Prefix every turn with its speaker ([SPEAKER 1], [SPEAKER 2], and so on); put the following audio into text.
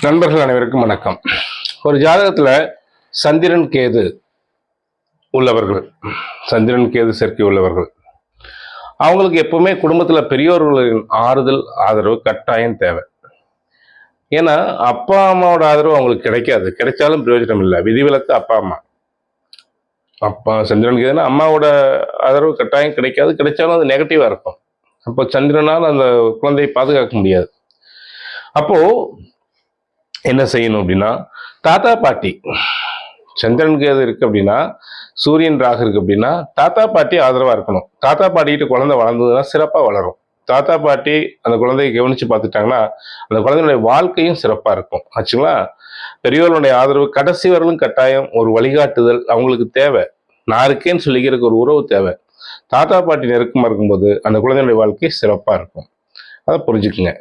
[SPEAKER 1] நண்பர்கள் அனைவருக்கும் வணக்கம். ஒரு ஜாதகத்துல சந்திரன் கேது உள்ளவர்கள், சந்திரன் கேது சேர்க்கை உள்ளவர்கள், அவங்களுக்கு எப்பவுமே குடும்பத்துல பெரியோர்களின் ஆறுதல் ஆதரவு கட்டாயம் தேவை. ஏன்னா அப்பா அம்மாவோட ஆதரவு அவங்களுக்கு கிடைக்காது, கிடைச்சாலும் பிரயோஜனம் இல்லை. விதிவிலக்கு அப்பா அம்மா. அப்பா சந்திரன் கேதுன்னா அம்மாவோட ஆதரவு கட்டாயம் கிடைக்காது, கிடைச்சாலும் அது நெகட்டிவா இருக்கும். அப்போ சந்திரனால் அந்த குழந்தையை பாதுகாக்க முடியாது. அப்போ என்ன செய்யணும் அப்படின்னா, தாத்தா பாட்டி, சந்திரன் கேது இருக்கு அப்படின்னா, சூரியன் ராகு இருக்கு அப்படின்னா, தாத்தா பாட்டி ஆதரவா இருக்கணும். தாத்தா பாட்டிக்கிட்ட குழந்தை வளர்ந்ததுன்னா சிறப்பாக வளரும். தாத்தா பாட்டி அந்த குழந்தையை கவனிச்சு பார்த்துட்டாங்கன்னா அந்த குழந்தையுடைய வாழ்க்கையும் சிறப்பாக இருக்கும் ஆச்சுங்களா. பெரியவர்களுடைய ஆதரவு கடைசி வரலும் கட்டாயம், ஒரு வழிகாட்டுதல் அவங்களுக்கு தேவை. நான் இருக்கேன்னு சொல்லிக்கிறதுக்கு ஒரு உறவு தேவை. தாத்தா பாட்டி நெருக்கமாக இருக்கும்போது அந்த குழந்தையுடைய வாழ்க்கை சிறப்பாக இருக்கும். அதை புரிஞ்சுக்குங்க.